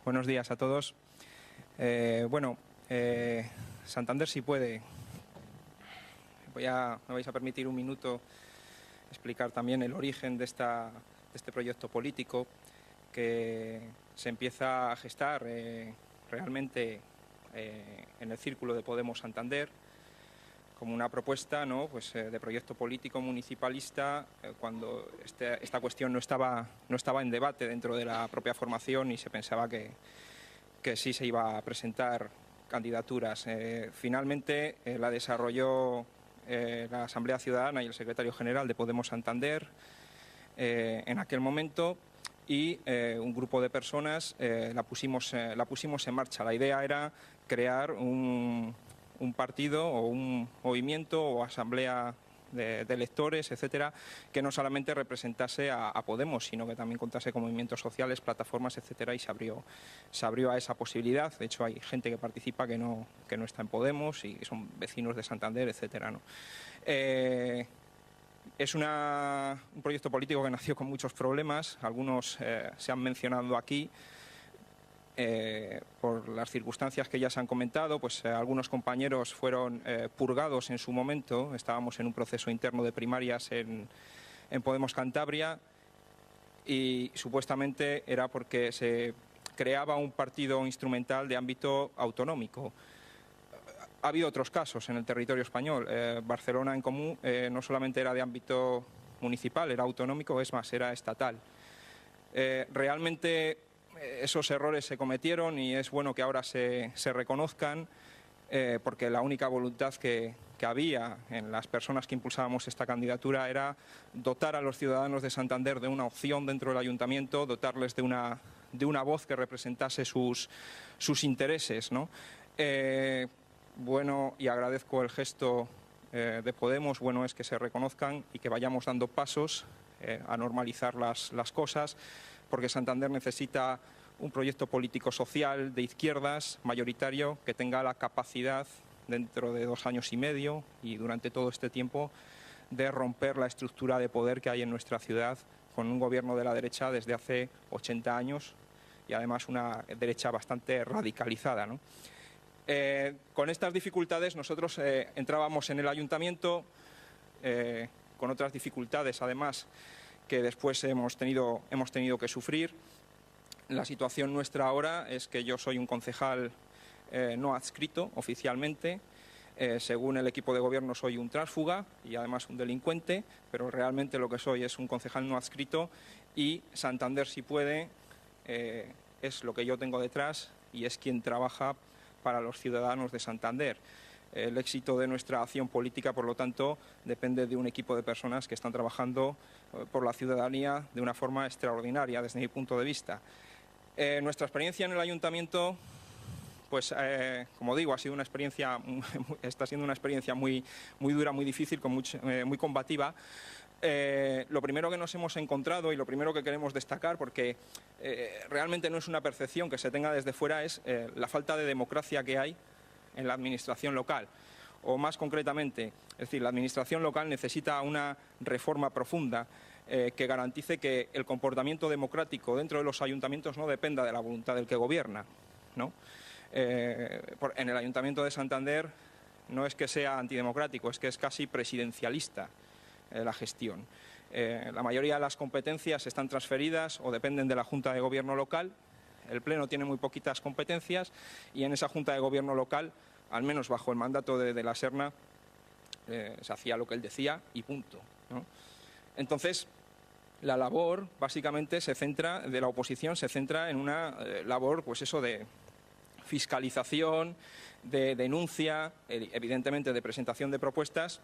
Buenos días a todos. Santander si puede. Me vais a permitir un minuto explicar también el origen de este proyecto político que se empieza a gestar realmente en el círculo de Podemos Santander como una propuesta, ¿no?, pues, de proyecto político municipalista cuando esta cuestión no estaba en debate dentro de la propia formación y se pensaba que sí se iba a presentar candidaturas. Finalmente la desarrolló la Asamblea Ciudadana y el secretario general de Podemos Santander en aquel momento y un grupo de personas la pusimos en marcha. La idea era crear un partido o un movimiento o asamblea de electores, etcétera, que no solamente representase a Podemos, sino que también contase con movimientos sociales, plataformas, etcétera, y se abrió a esa posibilidad. De hecho, hay gente que participa que no está en Podemos y que son vecinos de Santander, etcétera, ¿no? Es un proyecto político que nació con muchos problemas, algunos se han mencionado aquí. Por las circunstancias que ya se han comentado, pues algunos compañeros fueron purgados en su momento. Estábamos en un proceso interno de primarias en Podemos Cantabria y supuestamente era porque se creaba un partido instrumental de ámbito autonómico. Ha habido otros casos en el territorio español. Barcelona en Comú no solamente era de ámbito municipal, era autonómico, es más, era estatal. Realmente esos errores se cometieron y es bueno que ahora se reconozcan porque la única voluntad que había en las personas que impulsábamos esta candidatura era dotar a los ciudadanos de Santander de una opción dentro del ayuntamiento, dotarles de una voz que representase sus intereses, ¿no? Bueno, y agradezco el gesto de Podemos, bueno es que se reconozcan y que vayamos dando pasos a normalizar las cosas, porque Santander necesita un proyecto político-social de izquierdas, mayoritario, que tenga la capacidad, dentro de 2 años y medio y durante todo este tiempo, de romper la estructura de poder que hay en nuestra ciudad con un gobierno de la derecha desde hace 80 años y además una derecha bastante radicalizada, ¿no? Con estas dificultades nosotros entrábamos en el ayuntamiento con otras dificultades además que después hemos tenido que sufrir. La situación nuestra ahora es que yo soy un concejal no adscrito oficialmente. Según el equipo de gobierno soy un tránsfuga y además un delincuente, pero realmente lo que soy es un concejal no adscrito y Santander si puede es lo que yo tengo detrás y es quien trabaja para los ciudadanos de Santander. El éxito de nuestra acción política, por lo tanto, depende de un equipo de personas que están trabajando por la ciudadanía de una forma extraordinaria, desde mi punto de vista. Nuestra experiencia en el ayuntamiento, pues, como digo, está siendo una experiencia muy dura, muy difícil, muy combativa. Lo primero que nos hemos encontrado y lo primero que queremos destacar, porque realmente no es una percepción que se tenga desde fuera, es la falta de democracia que hay en la administración local. O más concretamente, es decir, la administración local necesita una reforma profunda que garantice que el comportamiento democrático dentro de los ayuntamientos no dependa de la voluntad del que gobierna, ¿no? En el Ayuntamiento de Santander no es que sea antidemocrático, es que es casi presidencialista la gestión. La mayoría de las competencias están transferidas o dependen de la Junta de Gobierno local. El Pleno tiene muy poquitas competencias y en esa Junta de Gobierno local, al menos bajo el mandato de la Serna, se hacía lo que él decía y punto, ¿no? Entonces, la labor básicamente de la oposición se centra en una labor, pues eso, de fiscalización, de denuncia, evidentemente de presentación de propuestas,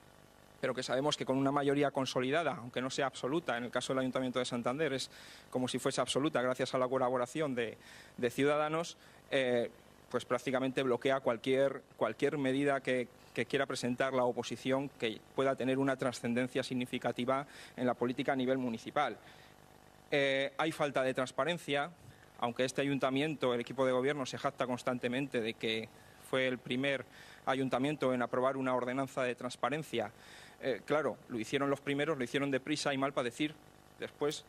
pero que sabemos que con una mayoría consolidada, aunque no sea absoluta, en el caso del Ayuntamiento de Santander es como si fuese absoluta gracias a la colaboración de Ciudadanos, pues prácticamente bloquea cualquier medida que quiera presentar la oposición que pueda tener una trascendencia significativa en la política a nivel municipal. Hay falta de transparencia, aunque este ayuntamiento, el equipo de gobierno, se jacta constantemente de que fue el primer ayuntamiento en aprobar una ordenanza de transparencia. Claro, lo hicieron los primeros, lo hicieron deprisa y mal para decir. Después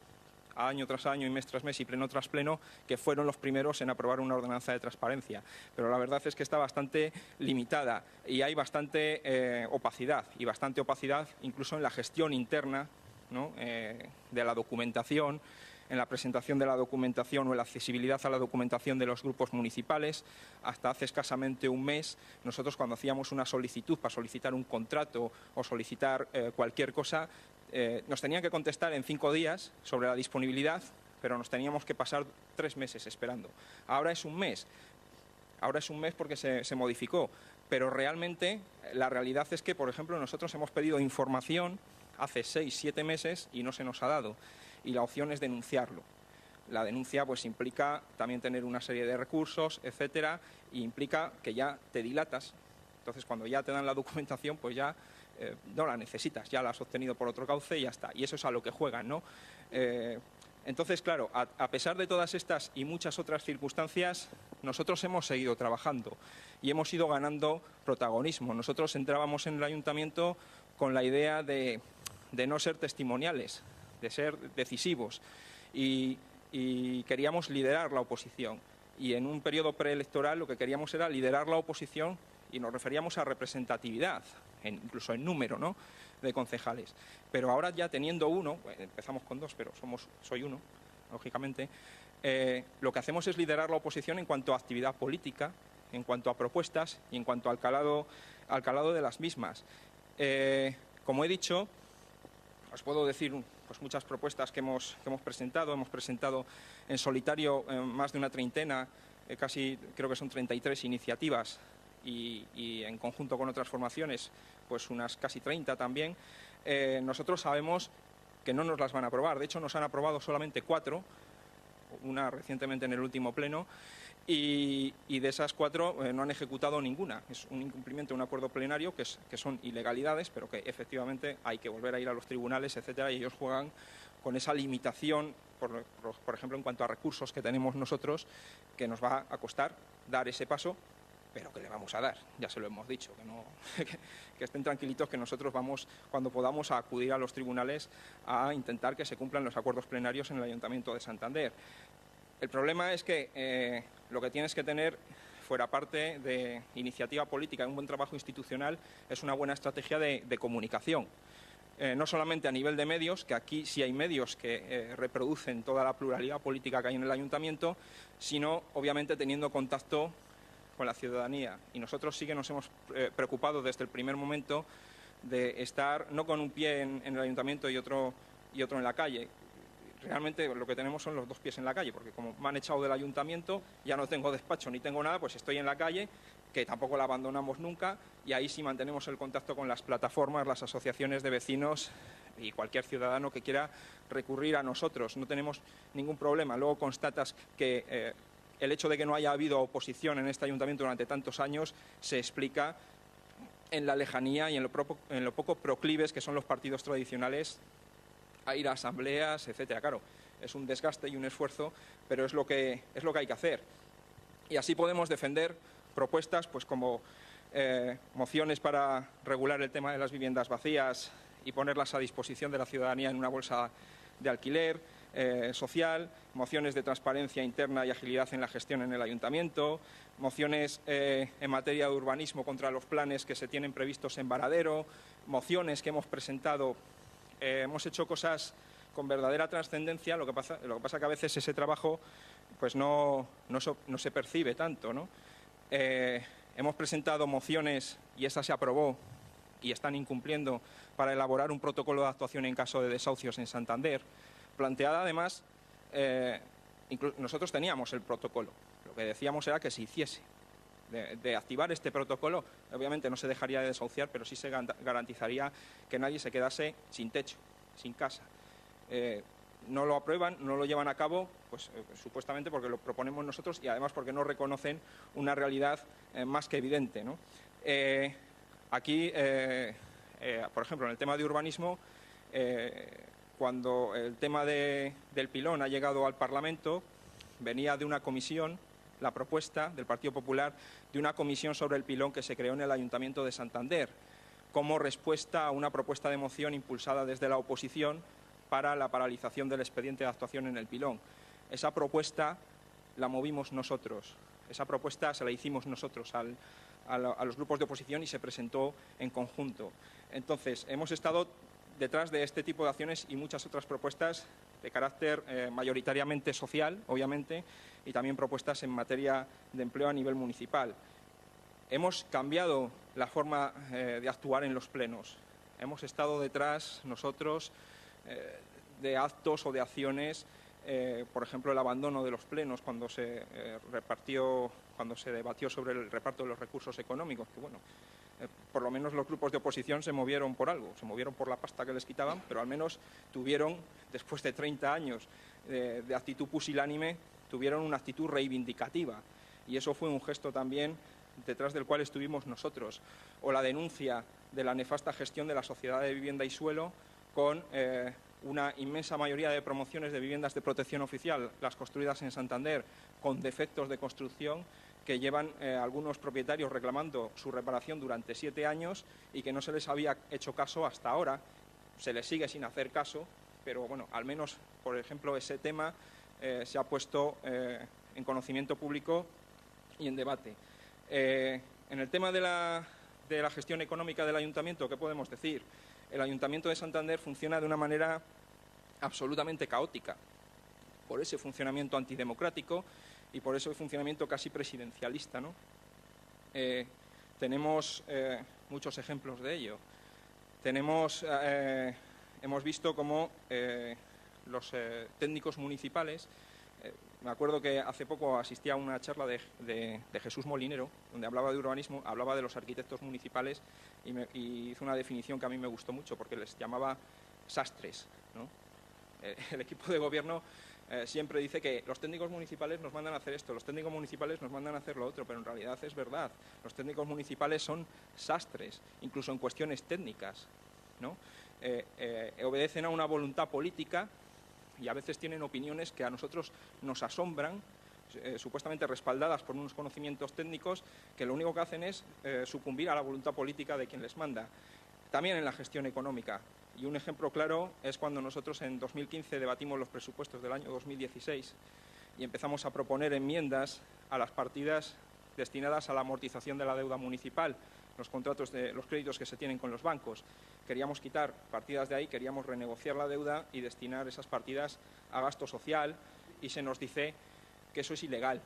año tras año y mes tras mes y pleno tras pleno, que fueron los primeros en aprobar una ordenanza de transparencia. Pero la verdad es que está bastante limitada y hay bastante opacidad, y bastante opacidad incluso en la gestión interna, ¿no?, de la documentación, en la presentación de la documentación o en la accesibilidad a la documentación de los grupos municipales. Hasta hace escasamente un mes, nosotros cuando hacíamos una solicitud para solicitar un contrato o solicitar cualquier cosa, nos tenían que contestar en 5 días sobre la disponibilidad, pero nos teníamos que pasar 3 meses esperando. Ahora es un mes. Ahora es un mes porque se modificó, pero realmente la realidad es que, por ejemplo, nosotros hemos pedido información hace 6, 7 meses y no se nos ha dado. Y la opción es denunciarlo. La denuncia pues implica también tener una serie de recursos, etcétera, y implica que ya te dilatas. Entonces, cuando ya te dan la documentación, pues ya no la necesitas, ya la has obtenido por otro cauce y ya está. Y eso es a lo que juegan, ¿no? Entonces, claro, a pesar de todas estas y muchas otras circunstancias, nosotros hemos seguido trabajando y hemos ido ganando protagonismo. Nosotros entrábamos en el ayuntamiento con la idea de no ser testimoniales, de ser decisivos, y queríamos liderar la oposición. Y en un periodo preelectoral lo que queríamos era liderar la oposición, y nos referíamos a representatividad, incluso en número, ¿no?, de concejales. Pero ahora, ya teniendo uno, empezamos con 2, pero soy uno, lógicamente, lo que hacemos es liderar la oposición en cuanto a actividad política, en cuanto a propuestas y en cuanto al calado de las mismas. Como he dicho, os puedo decir pues muchas propuestas que hemos presentado. Hemos presentado en solitario más de una treintena, casi creo que son 33 iniciativas, y en conjunto con otras formaciones pues unas casi 30 también. Nosotros sabemos que no nos las van a aprobar. De hecho, nos han aprobado solamente 4, una recientemente en el último pleno, y de esas 4 no han ejecutado ninguna. Es un incumplimiento de un acuerdo plenario que son ilegalidades, pero que efectivamente hay que volver a ir a los tribunales, etcétera, y ellos juegan con esa limitación, por ejemplo, en cuanto a recursos que tenemos nosotros, que nos va a costar dar ese paso, pero que le vamos a dar, ya se lo hemos dicho, que estén tranquilitos, que nosotros vamos, cuando podamos, a acudir a los tribunales a intentar que se cumplan los acuerdos plenarios en el Ayuntamiento de Santander. El problema es que lo que tienes que tener, fuera parte de iniciativa política, un buen trabajo institucional, es una buena estrategia de comunicación. No solamente a nivel de medios, que aquí sí hay medios que reproducen toda la pluralidad política que hay en el Ayuntamiento, sino, obviamente, teniendo contacto con la ciudadanía. Y nosotros sí que nos hemos preocupado desde el primer momento de estar no con un pie en el Ayuntamiento y otro en la calle. Realmente lo que tenemos son los 2 pies en la calle, porque como me han echado del ayuntamiento, ya no tengo despacho ni tengo nada, pues estoy en la calle, que tampoco la abandonamos nunca, y ahí sí mantenemos el contacto con las plataformas, las asociaciones de vecinos y cualquier ciudadano que quiera recurrir a nosotros. No tenemos ningún problema. Luego constatas que el hecho de que no haya habido oposición en este ayuntamiento durante tantos años se explica en la lejanía y en lo poco proclives que son los partidos tradicionales a ir a asambleas, etcétera. Claro, es un desgaste y un esfuerzo, pero es lo que hay que hacer. Y así podemos defender propuestas pues como mociones para regular el tema de las viviendas vacías y ponerlas a disposición de la ciudadanía en una bolsa de alquiler social, mociones de transparencia interna y agilidad en la gestión en el ayuntamiento, mociones en materia de urbanismo contra los planes que se tienen previstos en Varadero, mociones que hemos presentado. Hemos hecho cosas con verdadera trascendencia, lo que pasa que a veces ese trabajo pues no se percibe tanto, ¿no? Hemos presentado mociones, y esta se aprobó, y están incumpliendo, para elaborar un protocolo de actuación en caso de desahucios en Santander, planteada además, nosotros teníamos el protocolo, lo que decíamos era que se hiciese. De activar este protocolo, obviamente no se dejaría de desahuciar, pero sí se garantizaría que nadie se quedase sin techo, sin casa. No lo aprueban, no lo llevan a cabo, pues supuestamente porque lo proponemos nosotros y además porque no reconocen una realidad más que evidente, ¿no? Aquí, por ejemplo, en el tema de urbanismo, cuando el tema del pilón ha llegado al Parlamento, venía de una comisión, la propuesta del Partido Popular, de una comisión sobre el pilón que se creó en el Ayuntamiento de Santander, como respuesta a una propuesta de moción impulsada desde la oposición para la paralización del expediente de actuación en el pilón. Esa propuesta la movimos nosotros, esa propuesta se la hicimos nosotros a los grupos de oposición y se presentó en conjunto. Entonces, hemos estado detrás de este tipo de acciones y muchas otras propuestas de carácter mayoritariamente social, obviamente, y también propuestas en materia de empleo a nivel municipal. Hemos cambiado la forma de actuar en los plenos. Hemos estado detrás nosotros de actos o de acciones, por ejemplo, el abandono de los plenos cuando se debatió sobre el reparto de los recursos económicos, que bueno, por lo menos los grupos de oposición se movieron por algo, se movieron por la pasta que les quitaban, pero al menos tuvieron, después de 30 años de actitud pusilánime, tuvieron una actitud reivindicativa. Y eso fue un gesto también detrás del cual estuvimos nosotros. O la denuncia de la nefasta gestión de la Sociedad de Vivienda y Suelo con una inmensa mayoría de promociones de viviendas de protección oficial, las construidas en Santander, con defectos de construcción, que llevan algunos propietarios reclamando su reparación durante 7 años y que no se les había hecho caso hasta ahora. Se les sigue sin hacer caso, pero bueno, al menos, por ejemplo, ese tema se ha puesto en conocimiento público y en debate. En el tema de la gestión económica del ayuntamiento, ¿qué podemos decir? El Ayuntamiento de Santander funciona de una manera absolutamente caótica, por ese funcionamiento antidemocrático y por ese funcionamiento casi presidencialista, ¿no? Tenemos muchos ejemplos de ello. Hemos visto cómo los técnicos municipales, me acuerdo que hace poco asistí a una charla de Jesús Molinero, donde hablaba de urbanismo, hablaba de los arquitectos municipales y hizo una definición que a mí me gustó mucho, porque les llamaba sastres, ¿no? El equipo de gobierno siempre dice que los técnicos municipales nos mandan a hacer esto, los técnicos municipales nos mandan a hacer lo otro, pero en realidad es verdad. Los técnicos municipales son sastres, incluso en cuestiones técnicas, ¿no? Obedecen a una voluntad política y a veces tienen opiniones que a nosotros nos asombran, supuestamente respaldadas por unos conocimientos técnicos, que lo único que hacen es sucumbir a la voluntad política de quien les manda. También en la gestión económica. Y un ejemplo claro es cuando nosotros en 2015 debatimos los presupuestos del año 2016 y empezamos a proponer enmiendas a las partidas destinadas a la amortización de la deuda municipal, los créditos que se tienen con los bancos. Queríamos quitar partidas de ahí, queríamos renegociar la deuda y destinar esas partidas a gasto social, y se nos dice que eso es ilegal.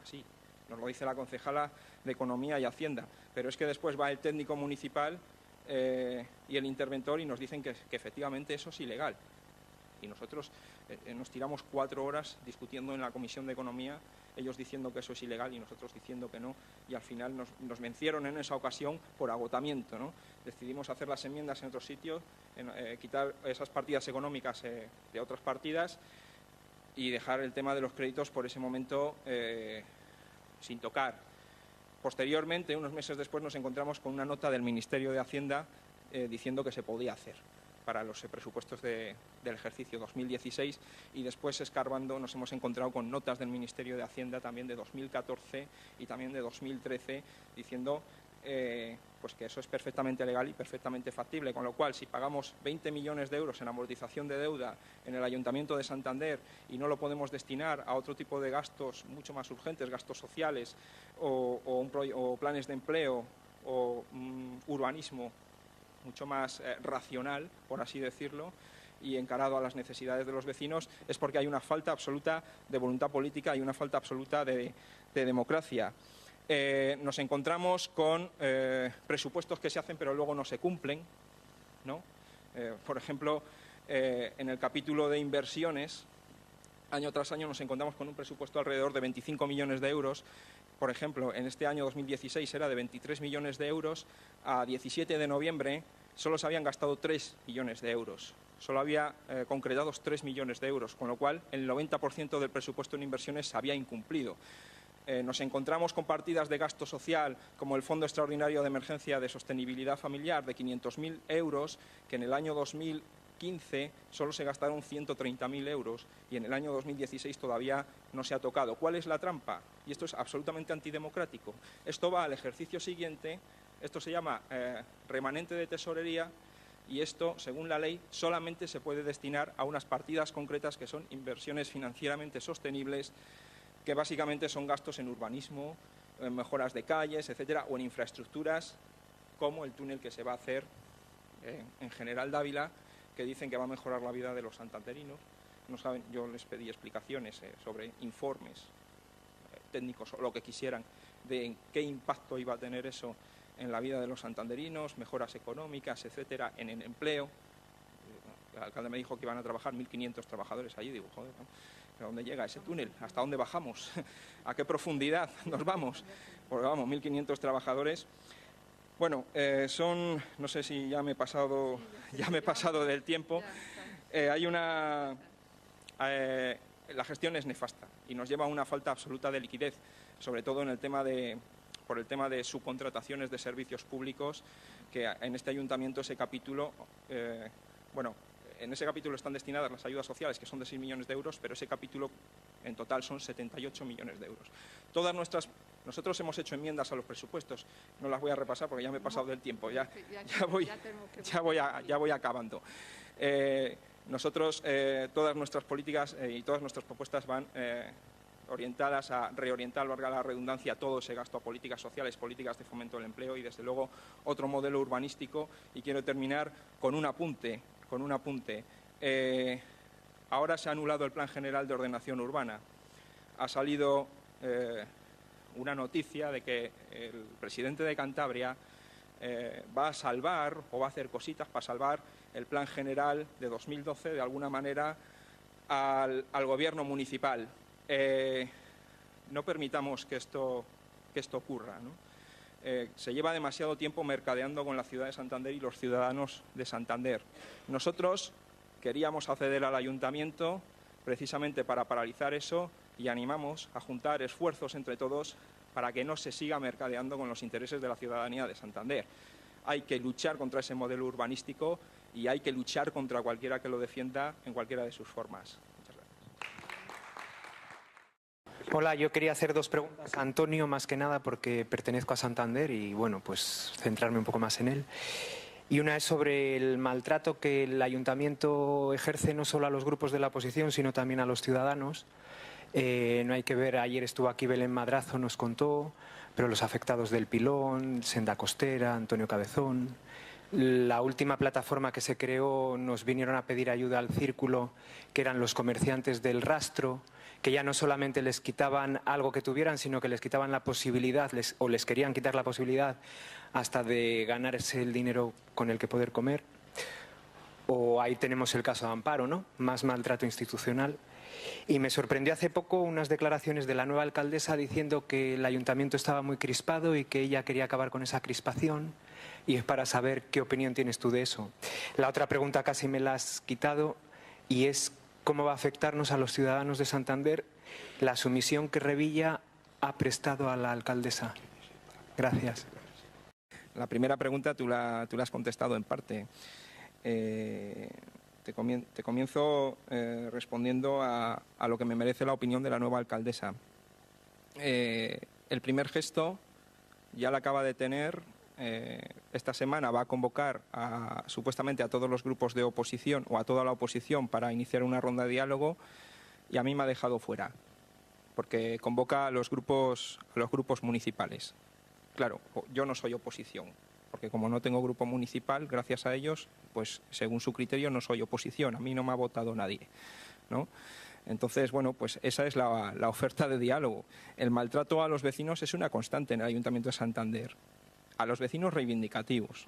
Así, nos lo dice la concejala de Economía y Hacienda, pero es que después va el técnico municipal y el interventor y nos dicen que efectivamente eso es ilegal. Y nosotros nos tiramos 4 horas discutiendo en la Comisión de Economía, ellos diciendo que eso es ilegal y nosotros diciendo que no, y al final nos vencieron en esa ocasión por agotamiento, ¿no? Decidimos hacer las enmiendas en otros sitios, quitar esas partidas económicas de otras partidas y dejar el tema de los créditos por ese momento sin tocar. Posteriormente, unos meses después, nos encontramos con una nota del Ministerio de Hacienda diciendo que se podía hacer para los presupuestos del ejercicio 2016, y después, escarbando, nos hemos encontrado con notas del Ministerio de Hacienda también de 2014 y también de 2013 diciendo pues que eso es perfectamente legal y perfectamente factible, con lo cual, si pagamos 20 millones de euros en amortización de deuda en el Ayuntamiento de Santander y no lo podemos destinar a otro tipo de gastos mucho más urgentes, gastos sociales o planes de empleo o urbanismo mucho más racional, por así decirlo, y encarado a las necesidades de los vecinos, es porque hay una falta absoluta de voluntad política y una falta absoluta de democracia. Nos encontramos con presupuestos que se hacen pero luego no se cumplen, ¿no? Por ejemplo, en el capítulo de inversiones, año tras año nos encontramos con un presupuesto alrededor de 25 millones de euros. Por ejemplo, en este año 2016 era de 23 millones de euros. A 17 de noviembre solo se habían gastado 3 millones de euros. Solo había concretados 3 millones de euros, con lo cual el 90% del presupuesto en inversiones se había incumplido. Nos encontramos con partidas de gasto social como el Fondo Extraordinario de Emergencia de Sostenibilidad Familiar de 500.000 euros, que en el año 2015 solo se gastaron 130.000 euros y en el año 2016 todavía no se ha tocado. ¿Cuál es la trampa? Y esto es absolutamente antidemocrático. Esto va al ejercicio siguiente, esto se llama remanente de tesorería, Y esto, según la ley, solamente se puede destinar a unas partidas concretas que son inversiones financieramente sostenibles, que básicamente son gastos en urbanismo, en mejoras de calles, etcétera, o en infraestructuras como el túnel que se va a hacer en General Dávila, que dicen que va a mejorar la vida de los santanderinos. No saben, yo les pedí explicaciones sobre informes técnicos o lo que quisieran de qué impacto iba a tener eso en la vida de los santanderinos, mejoras económicas, etcétera, en el empleo. El alcalde me dijo que iban a trabajar 1.500 trabajadores allí. Digo, joder, ¿no? ¿A dónde llega ese túnel? ¿Hasta dónde bajamos? ¿A qué profundidad nos vamos? Porque vamos, 1.500 trabajadores. Bueno, no sé si ya me he pasado del tiempo. La gestión es nefasta y nos lleva a una falta absoluta de liquidez, sobre todo en el tema por el tema de subcontrataciones de servicios públicos, que en este ayuntamiento ese capítulo, en ese capítulo están destinadas las ayudas sociales, que son de 6 millones de euros, pero ese capítulo en total son 78 millones de euros. Nosotros hemos hecho enmiendas a los presupuestos, no las voy a repasar porque ya me he pasado del tiempo, ya voy acabando. Nosotros, todas nuestras políticas y todas nuestras propuestas van orientadas a reorientar, valga la redundancia, todo ese gasto a políticas sociales, políticas de fomento del empleo y, desde luego, otro modelo urbanístico. Y quiero terminar con un apunte. Ahora se ha anulado el Plan General de Ordenación Urbana. Ha salido una noticia de que el presidente de Cantabria va a salvar o va a hacer cositas para salvar el Plan General de 2012, de alguna manera, al gobierno municipal. No permitamos que esto ocurra, ¿no? Se lleva demasiado tiempo mercadeando con la ciudad de Santander y los ciudadanos de Santander. Nosotros queríamos acceder al ayuntamiento precisamente para paralizar eso y animamos a juntar esfuerzos entre todos para que no se siga mercadeando con los intereses de la ciudadanía de Santander. Hay que luchar contra ese modelo urbanístico y hay que luchar contra cualquiera que lo defienda en cualquiera de sus formas. Muchas gracias. Hola, yo quería hacer dos preguntas a Antonio, más que nada porque pertenezco a Santander y, bueno, pues centrarme un poco más en él. Y una es sobre el maltrato que el ayuntamiento ejerce no solo a los grupos de la oposición, sino también a los ciudadanos. No hay que ver, ayer estuvo aquí Belén Madrazo, nos contó, pero los afectados del Pilón, Senda Costera, Antonio Cabezón. La última plataforma que se creó nos vinieron a pedir ayuda al Círculo, que eran los comerciantes del rastro, que ya no solamente les quitaban algo que tuvieran, sino que les quitaban la posibilidad, o les querían quitar la posibilidad hasta de ganarse el dinero con el que poder comer. O ahí tenemos el caso de Amparo, ¿no? Más maltrato institucional. Y me sorprendió hace poco unas declaraciones de la nueva alcaldesa diciendo que el ayuntamiento estaba muy crispado y que ella quería acabar con esa crispación. Y es para saber qué opinión tienes tú de eso. La otra pregunta casi me la has quitado y es cómo va a afectarnos a los ciudadanos de Santander la sumisión que Revilla ha prestado a la alcaldesa. Gracias. La primera pregunta tú la has contestado en parte. Te comienzo respondiendo a lo que me merece la opinión de la nueva alcaldesa. El primer gesto ya la acaba de tener. Esta semana va a convocar supuestamente a todos los grupos de oposición o a toda la oposición para iniciar una ronda de diálogo, y a mí me ha dejado fuera, porque convoca a los grupos municipales. Claro, yo no soy oposición, porque como no tengo grupo municipal, gracias a ellos, pues según su criterio no soy oposición, a mí no me ha votado nadie, ¿no? Entonces, bueno, pues esa es la oferta de diálogo. El maltrato a los vecinos es una constante en el Ayuntamiento de Santander. A los vecinos reivindicativos,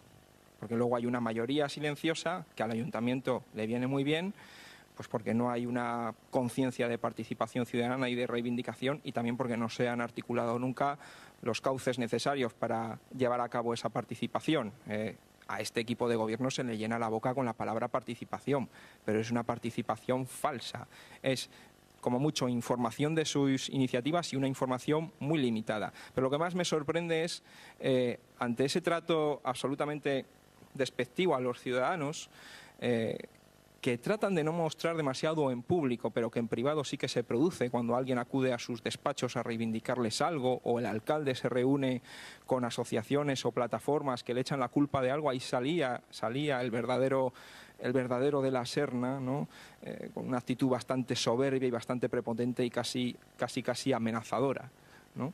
porque luego hay una mayoría silenciosa que al ayuntamiento le viene muy bien, pues porque no hay una conciencia de participación ciudadana y de reivindicación, y también porque no se han articulado nunca los cauces necesarios para llevar a cabo esa participación. A este equipo de gobierno se le llena la boca con la palabra participación, pero es una participación falsa. Es como mucho información de sus iniciativas y una información muy limitada. Pero lo que más me sorprende es, ante ese trato absolutamente despectivo a los ciudadanos, que que tratan de no mostrar demasiado en público, pero que en privado sí que se produce cuando alguien acude a sus despachos a reivindicarles algo, o el alcalde se reúne con asociaciones o plataformas que le echan la culpa de algo, ahí salía el verdadero de la Serna, ¿no? Con una actitud bastante soberbia y bastante prepotente y casi amenazadora, ¿no?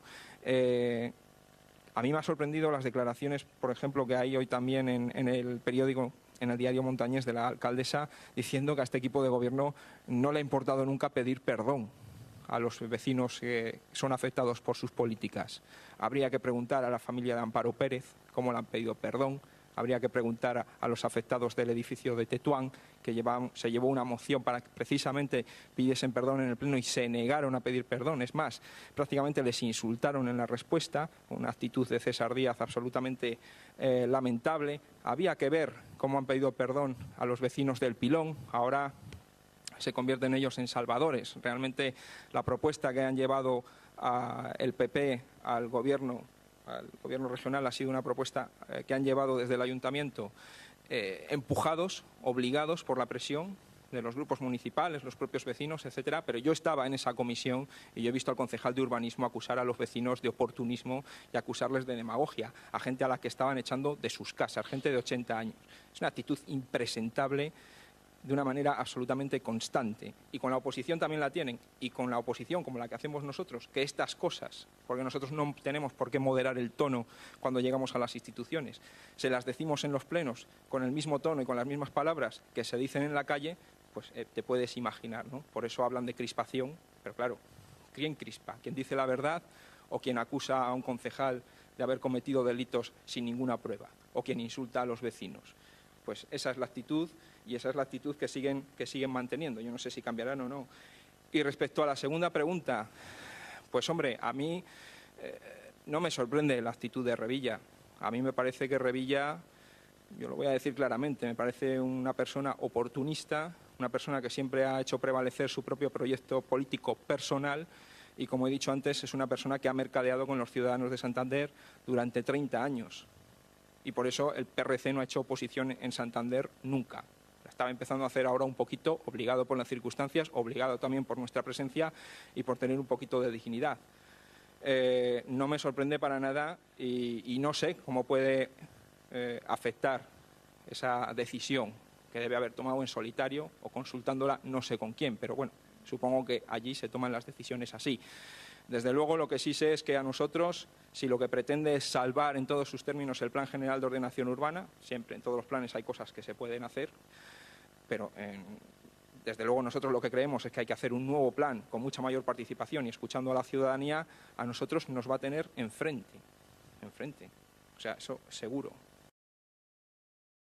A mí me ha sorprendido las declaraciones, por ejemplo, que hay hoy también en el periódico, en el diario Montañés, de la alcaldesa, diciendo que a este equipo de gobierno no le ha importado nunca pedir perdón a los vecinos que son afectados por sus políticas. Habría que preguntar a la familia de Amparo Pérez cómo le han pedido perdón. Habría que preguntar a los afectados del edificio de Tetuán, que se llevó una moción para que precisamente pidiesen perdón en el Pleno y se negaron a pedir perdón. Es más, prácticamente les insultaron en la respuesta, una actitud de César Díaz absolutamente lamentable. Había que ver cómo han pedido perdón a los vecinos del Pilón. Ahora se convierten ellos en salvadores. Realmente la propuesta que han llevado el PP al gobierno regional ha sido una propuesta que han llevado desde el ayuntamiento empujados, obligados por la presión de los grupos municipales, los propios vecinos, etcétera, pero yo estaba en esa comisión y yo he visto al concejal de urbanismo acusar a los vecinos de oportunismo y acusarles de demagogia, a gente a la que estaban echando de sus casas, gente de 80 años. Es una actitud impresentable, de una manera absolutamente constante. Y con la oposición también la tienen, y con la oposición como la que hacemos nosotros, que estas cosas, porque nosotros no tenemos por qué moderar el tono cuando llegamos a las instituciones, se las decimos en los plenos con el mismo tono y con las mismas palabras que se dicen en la calle, pues te puedes imaginar, ¿no? Por eso hablan de crispación, pero claro, ¿quién crispa? ¿Quién dice la verdad o quien acusa a un concejal de haber cometido delitos sin ninguna prueba? ¿O quien insulta a los vecinos? Pues esa es la actitud, y esa es la actitud que siguen manteniendo. Yo no sé si cambiarán o no. Y respecto a la segunda pregunta, pues hombre, a mí no me sorprende la actitud de Revilla. A mí me parece que Revilla, yo lo voy a decir claramente, me parece una persona oportunista, una persona que siempre ha hecho prevalecer su propio proyecto político personal, y como he dicho antes, es una persona que ha mercadeado con los ciudadanos de Santander durante 30 años. Y por eso el PRC no ha hecho oposición en Santander nunca. La estaba empezando a hacer ahora un poquito, obligado por las circunstancias, obligado también por nuestra presencia y por tener un poquito de dignidad. No me sorprende para nada y no sé cómo puede afectar esa decisión que debe haber tomado en solitario o consultándola no sé con quién, pero bueno, supongo que allí se toman las decisiones así. Desde luego, lo que sí sé es que a nosotros, si lo que pretende es salvar en todos sus términos el Plan General de Ordenación Urbana, siempre en todos los planes hay cosas que se pueden hacer, pero desde luego nosotros lo que creemos es que hay que hacer un nuevo plan con mucha mayor participación y escuchando a la ciudadanía, a nosotros nos va a tener enfrente. O sea, eso seguro.